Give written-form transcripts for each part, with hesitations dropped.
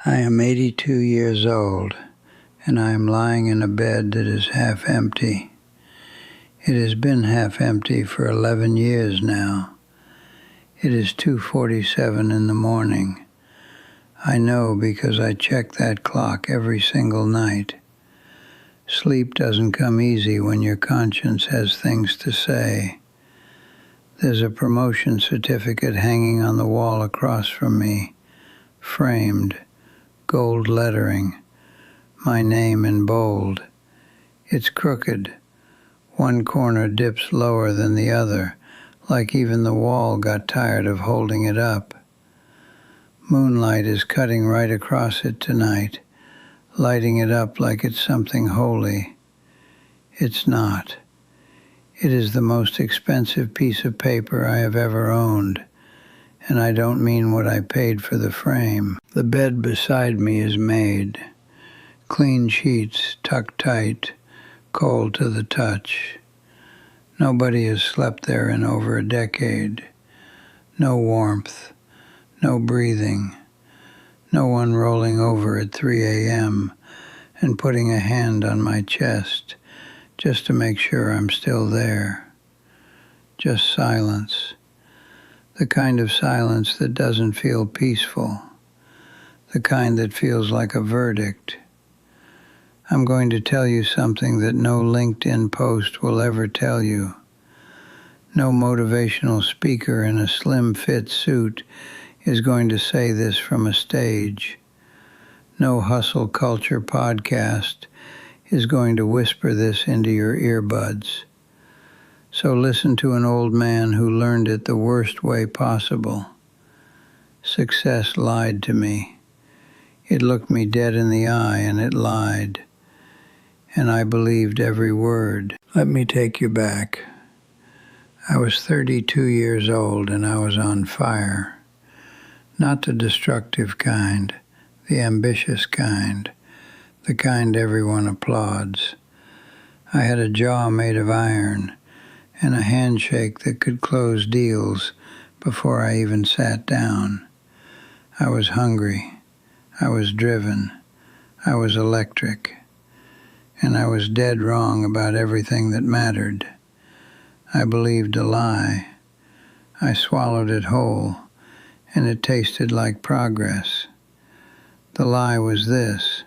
I am 82 years old, and I am lying in a bed that is half empty. It has been half empty for 11 years now. It is 2:47 in the morning. I know because I check that clock every single night. Sleep doesn't come easy when your conscience has things to say. There's a promotion certificate hanging on the wall across from me, framed, gold lettering, my name in bold. It's crooked. One corner dips lower than the other, like even the wall got tired of holding it up. Moonlight is cutting right across it tonight, lighting it up like it's something holy. It's not. It is the most expensive piece of paper I have ever owned, and I don't mean what I paid for the frame. The bed beside me is made. Clean sheets, tucked tight, cold to the touch. Nobody has slept there in over a decade. No warmth, no breathing, no one rolling over at 3 a.m. and putting a hand on my chest just to make sure I'm still there. Just silence. The kind of silence that doesn't feel peaceful. The kind that feels like a verdict. I'm going to tell you something that no LinkedIn post will ever tell you. No motivational speaker in a slim-fit suit is going to say this from a stage. No hustle culture podcast is going to whisper this into your earbuds. So listen to an old man who learned it the worst way possible. Success lied to me. It looked me dead in the eye and it lied. And I believed every word. Let me take you back. I was 32 years old and I was on fire. Not the destructive kind, the ambitious kind, the kind everyone applauds. I had a jaw made of iron and a handshake that could close deals before I even sat down. I was hungry. I was driven. I was electric. And I was dead wrong about everything that mattered. I believed a lie. I swallowed it whole, and it tasted like progress. The lie was this: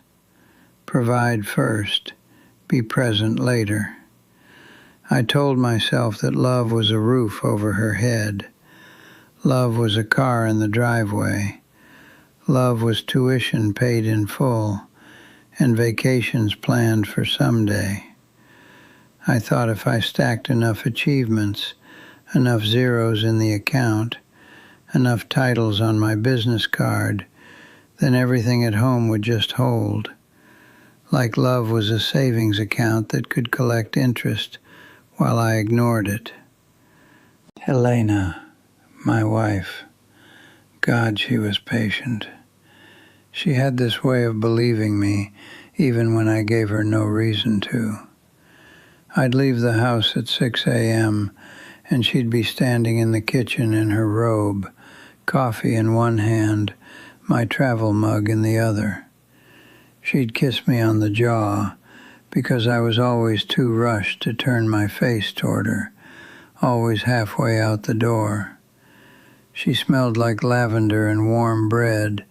provide first, be present later. I told myself that love was a roof over her head. Love was a car in the driveway. Love was tuition paid in full, and vacations planned for someday. I thought if I stacked enough achievements, enough zeros in the account, enough titles on my business card, then everything at home would just hold. Like love was a savings account that could collect interest while I ignored it. Helena, my wife, God, she was patient. She had this way of believing me even when I gave her no reason to. I'd leave the house at 6 a.m. and she'd be standing in the kitchen in her robe, coffee in one hand, my travel mug in the other. She'd kiss me on the jaw because I was always too rushed to turn my face toward her, always halfway out the door. She smelled like lavender and warm bread,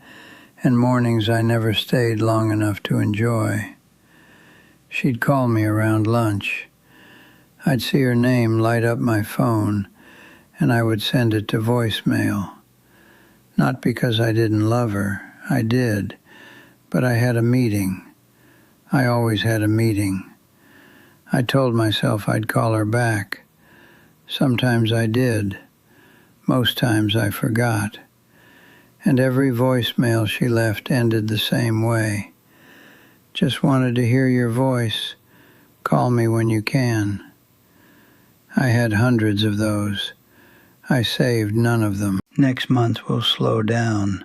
and mornings I never stayed long enough to enjoy. She'd call me around lunch. I'd see her name light up my phone, and I would send it to voicemail. Not because I didn't love her, I did, but I had a meeting. I always had a meeting. I told myself I'd call her back. Sometimes I did. Most times I forgot. And every voicemail she left ended the same way. Just wanted to hear your voice. Call me when you can. I had hundreds of those. I saved none of them. Next month we'll slow down.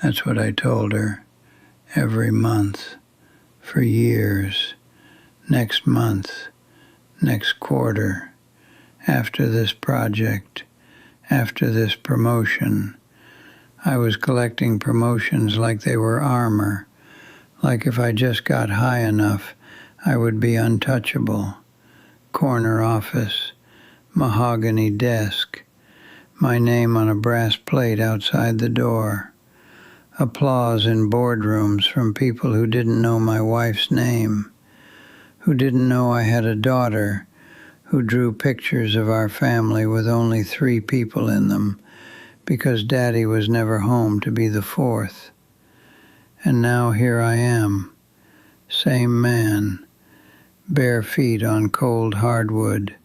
That's what I told her. Every month. For years. Next month. Next quarter. After this project. After this promotion. I was collecting promotions like they were armor, like if I just got high enough, I would be untouchable. Corner office, mahogany desk, my name on a brass plate outside the door. Applause in boardrooms from people who didn't know my wife's name, who didn't know I had a daughter, who drew pictures of our family with only 3 people in them because Daddy was never home to be the 4th. And now here I am, same man, bare feet on cold hardwood,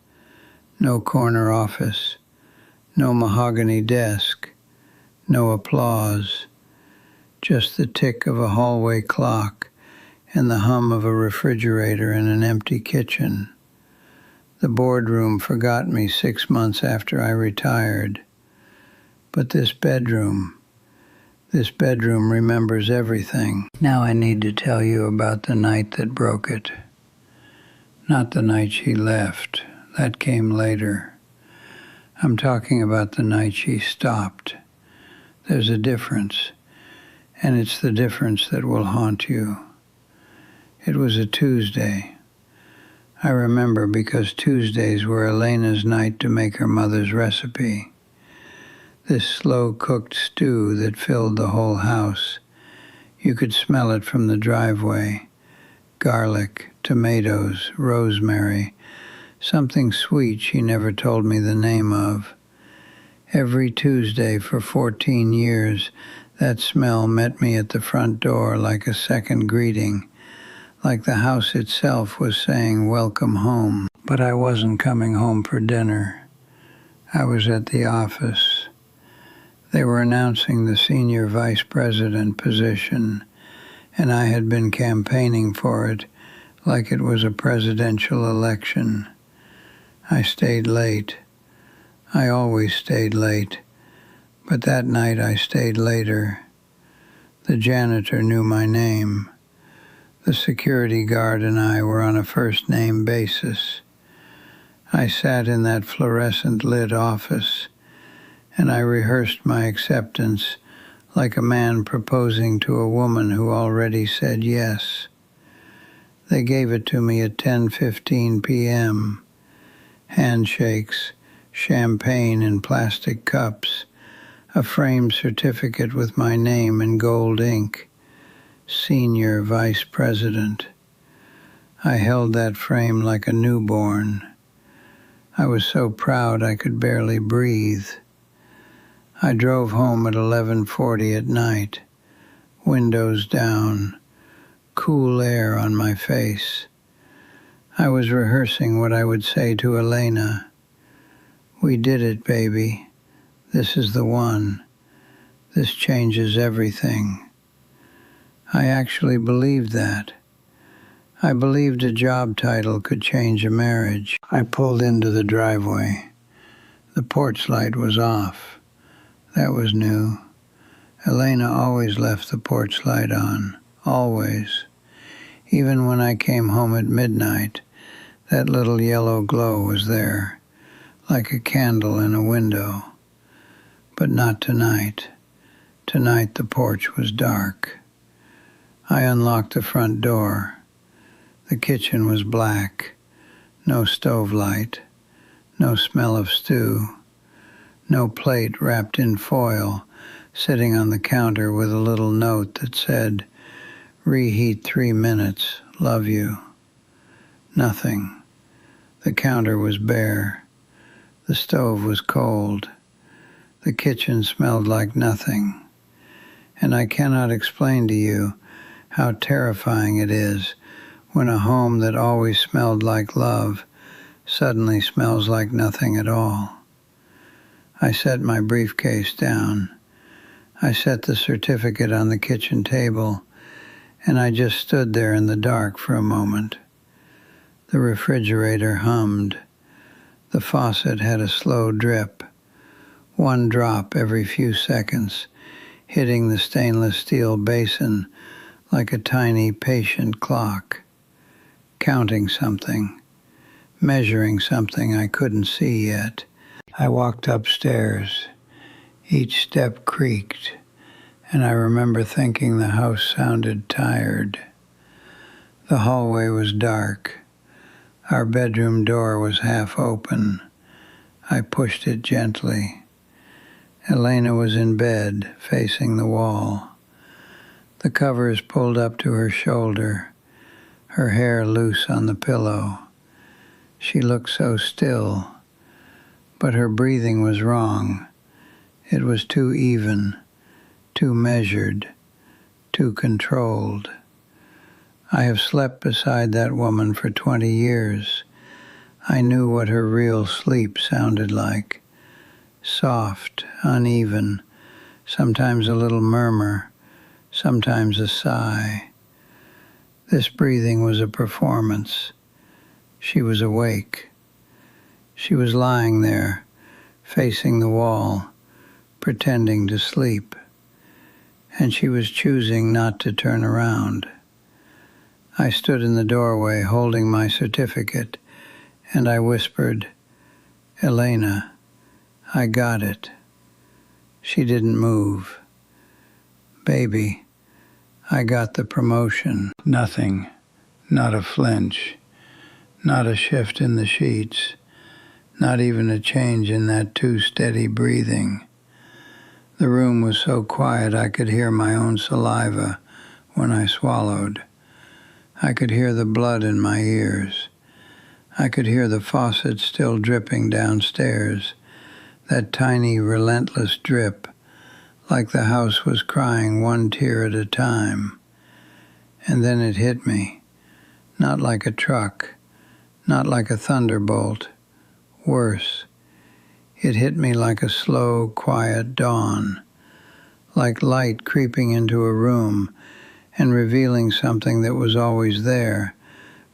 no corner office, no mahogany desk, no applause, just the tick of a hallway clock and the hum of a refrigerator in an empty kitchen. The boardroom forgot me 6 months after I retired. But this bedroom remembers everything. Now I need to tell you about the night that broke it. Not the night she left. That came later. I'm talking about the night she stopped. There's a difference, and it's the difference that will haunt you. It was a Tuesday. I remember because Tuesdays were Elena's night to make her mother's recipe. This slow-cooked stew that filled the whole house. You could smell it from the driveway. Garlic, tomatoes, rosemary, something sweet she never told me the name of. Every Tuesday for 14 years, that smell met me at the front door like a second greeting, like the house itself was saying, "Welcome home." But I wasn't coming home for dinner. I was at the office. They were announcing the senior vice president position, and I had been campaigning for it like it was a presidential election. I stayed late. I always stayed late, but that night I stayed later. The janitor knew my name. The security guard and I were on a first-name basis. I sat in that fluorescent-lit office, and I rehearsed my acceptance like a man proposing to a woman who already said yes. They gave it to me at 10:15 p.m. Handshakes, champagne in plastic cups, a framed certificate with my name in gold ink. Senior Vice President. I held that frame like a newborn. I was so proud I could barely breathe. I drove home at 11:40 at night, windows down, cool air on my face. I was rehearsing what I would say to Elena. "We did it, baby. This is the one. This changes everything." I actually believed that. I believed a job title could change a marriage. I pulled into the driveway. The porch light was off. That was new. Elena always left the porch light on. Always. Even when I came home at midnight, that little yellow glow was there, like a candle in a window. But not tonight. Tonight the porch was dark. I unlocked the front door. The kitchen was black. No stove light. No smell of stew. No plate wrapped in foil, sitting on the counter with a little note that said, "Reheat 3 minutes. Love you." Nothing. The counter was bare. The stove was cold. The kitchen smelled like nothing. And I cannot explain to you how terrifying it is when a home that always smelled like love suddenly smells like nothing at all. I set my briefcase down. I set the certificate on the kitchen table, and I just stood there in the dark for a moment. The refrigerator hummed. The faucet had a slow drip, 1 drop every few seconds, hitting the stainless steel basin like a tiny, patient clock, counting something, measuring something I couldn't see yet. I walked upstairs. Each step creaked. and I remember thinking the house sounded tired. The hallway was dark. Our bedroom door was half open. I pushed it gently. Elena was in bed, facing the wall. The covers pulled up to her shoulder, her hair loose on the pillow. She looked so still, but her breathing was wrong. It was too even, too measured, too controlled. I have slept beside that woman for 20 years. I knew what her real sleep sounded like. Soft, uneven, sometimes a little murmur, sometimes a sigh. This breathing was a performance. She was awake. She was lying there, facing the wall, pretending to sleep. And she was choosing not to turn around. I stood in the doorway holding my certificate, and I whispered, "Elena, I got it." She didn't move. "Baby, I got the promotion." Nothing, not a flinch, not a shift in the sheets, not even a change in that too steady breathing. The room was so quiet I could hear my own saliva when I swallowed. I could hear the blood in my ears. I could hear the faucet still dripping downstairs, that tiny, relentless drip, like the house was crying one tear at a time. And then it hit me, not like a truck, not like a thunderbolt. Worse, it hit me like a slow, quiet dawn, like light creeping into a room and revealing something that was always there,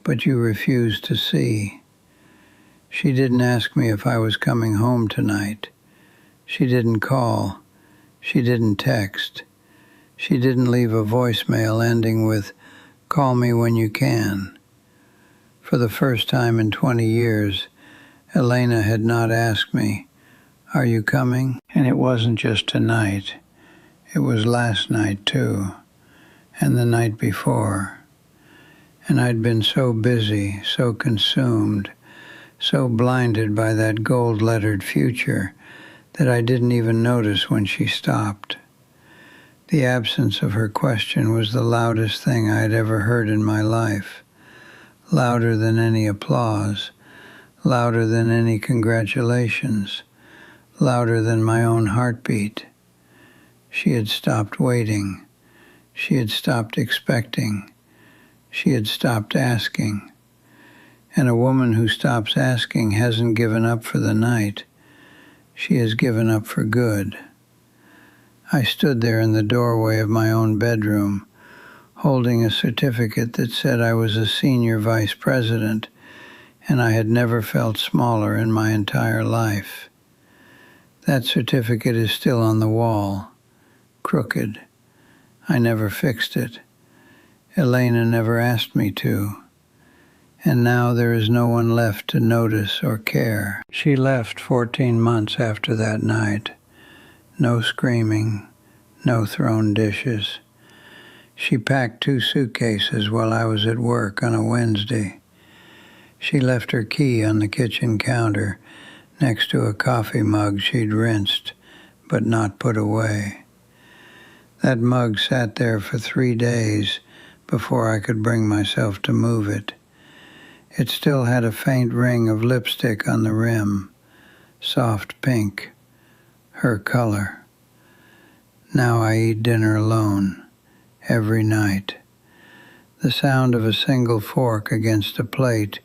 but you refused to see. She didn't ask me if I was coming home tonight. She didn't call. She didn't text. She didn't leave a voicemail ending with, "Call me when you can." For the first time in 20 years, Elena had not asked me, "Are you coming?" And it wasn't just tonight. It was last night too, and the night before. And I'd been so busy, so consumed, so blinded by that gold-lettered future that I didn't even notice when she stopped. The absence of her question was the loudest thing I had ever heard in my life, louder than any applause, louder than any congratulations, louder than my own heartbeat. She had stopped waiting. She had stopped expecting. She had stopped asking. And a woman who stops asking hasn't given up for the night. She has given up for good. I stood there in the doorway of my own bedroom, holding a certificate that said I was a senior vice president, and I had never felt smaller in my entire life. That certificate is still on the wall, crooked. I never fixed it. Elena never asked me to. And now there is no one left to notice or care. She left 14 months after that night. No screaming, no thrown dishes. She packed 2 suitcases while I was at work on a Wednesday. She left her key on the kitchen counter next to a coffee mug she'd rinsed but not put away. That mug sat there for 3 days before I could bring myself to move it. It still had a faint ring of lipstick on the rim, soft pink, her color. Now I eat dinner alone, every night. The sound of a single fork against a plate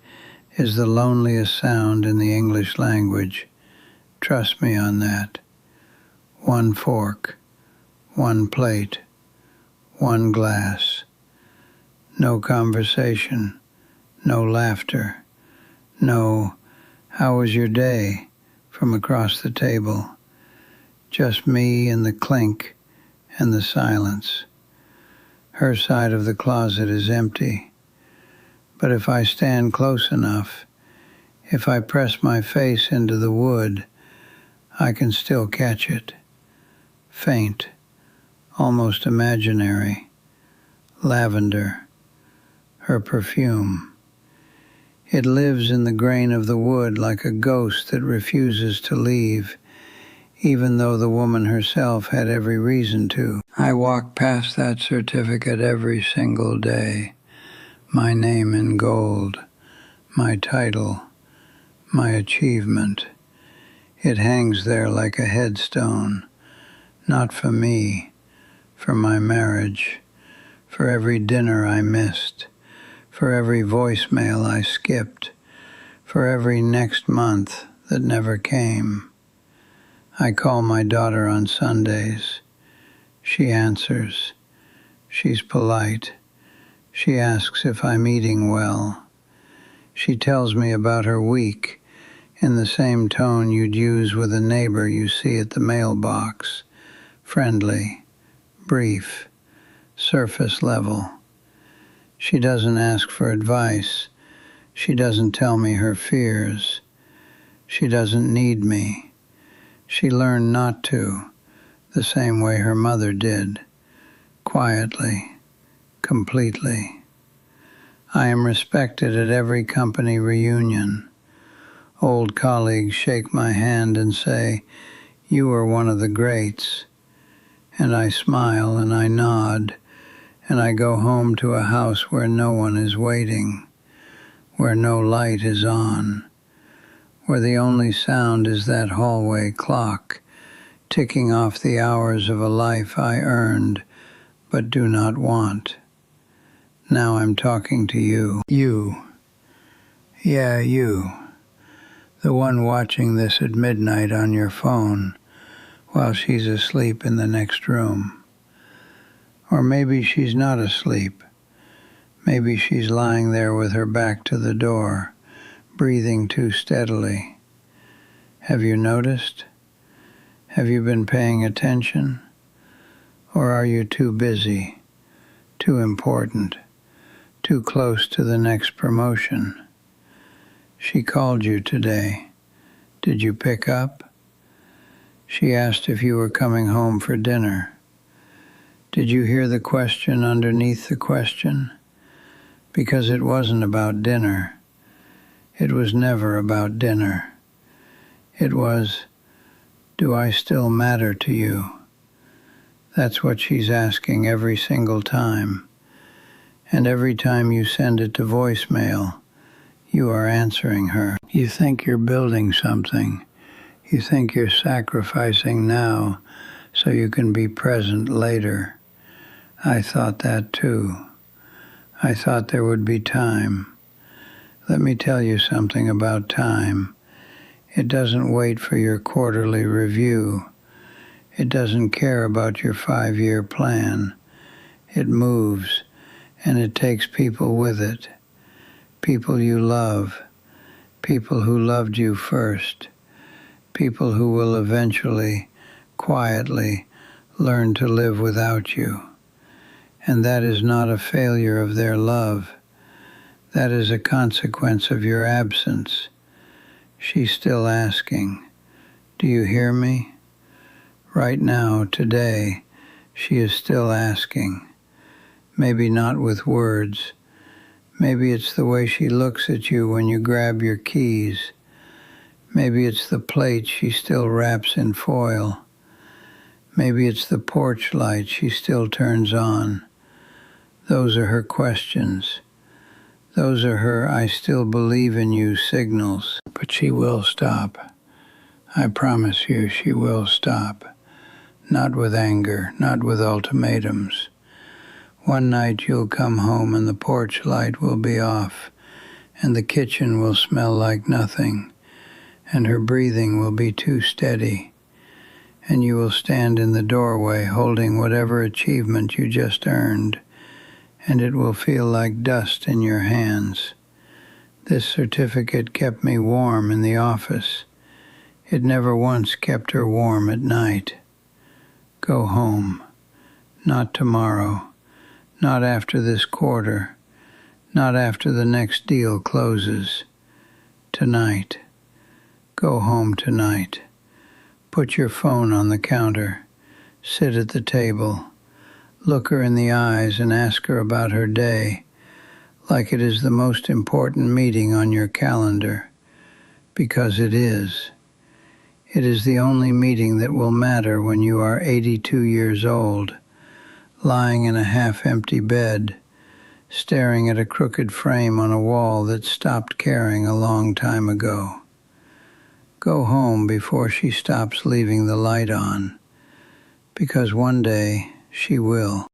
is the loneliest sound in the English language. Trust me on that. 1 fork, 1 plate, 1 glass. No conversation. No laughter. No, "How was your day?" from across the table. Just me and the clink and the silence. Her side of the closet is empty. But if I stand close enough, if I press my face into the wood, I can still catch it. Faint, almost imaginary. Lavender, her perfume. It lives in the grain of the wood like a ghost that refuses to leave, even though the woman herself had every reason to. I walk past that certificate every single day. My name in gold, my title, my achievement. It hangs there like a headstone, not for me, for my marriage, for every dinner I missed, for every voicemail I skipped, for every next month that never came. I call my daughter on Sundays. She answers. She's polite. She asks if I'm eating well. She tells me about her week in the same tone you'd use with a neighbor you see at the mailbox. Friendly, brief, surface level. She doesn't ask for advice. She doesn't tell me her fears. She doesn't need me. She learned not to, the same way her mother did, quietly, completely. I am respected at every company reunion. Old colleagues shake my hand and say, "You are one of the greats." And I smile and I nod, and I go home to a house where no one is waiting, where no light is on, where the only sound is that hallway clock, ticking off the hours of a life I earned but do not want. Now I'm talking to you. You. Yeah, you. The one watching this at midnight on your phone while she's asleep in the next room. Or maybe she's not asleep. Maybe she's lying there with her back to the door, breathing too steadily. Have you noticed? Have you been paying attention? Or are you too busy, too important, too close to the next promotion? She called you today. Did you pick up? She asked if you were coming home for dinner. Did you hear the question underneath the question? Because it wasn't about dinner. It was never about dinner. It was, do I still matter to you? That's what she's asking every single time. And every time you send it to voicemail, you are answering her. You think you're building something. You think you're sacrificing now so you can be present later. I thought that too. I thought there would be time. Let me tell you something about time. It doesn't wait for your quarterly review. It doesn't care about your 5-year plan. It moves, and it takes people with it. People you love. People who loved you first. People who will eventually, quietly, learn to live without you. And that is not a failure of their love. That is a consequence of your absence. She's still asking, do you hear me? Right now, today, she is still asking. Maybe not with words. Maybe it's the way she looks at you when you grab your keys. Maybe it's the plate she still wraps in foil. Maybe it's the porch light she still turns on. Those are her questions. Those are her "I still believe in you" signals. But she will stop. I promise you she will stop. Not with anger, not with ultimatums. One night you'll come home and the porch light will be off, and the kitchen will smell like nothing, and her breathing will be too steady, and you will stand in the doorway holding whatever achievement you just earned, and it will feel like dust in your hands. This certificate kept me warm in the office. It never once kept her warm at night. Go home. Not tomorrow. Not after this quarter. Not after the next deal closes. Tonight. Go home tonight. Put your phone on the counter. Sit at the table. Look her in the eyes and ask her about her day, like it is the most important meeting on your calendar, because it is. It is the only meeting that will matter when you are 82 years old, lying in a half-empty bed, staring at a crooked frame on a wall that stopped caring a long time ago. Go home before she stops leaving the light on, because one day she will.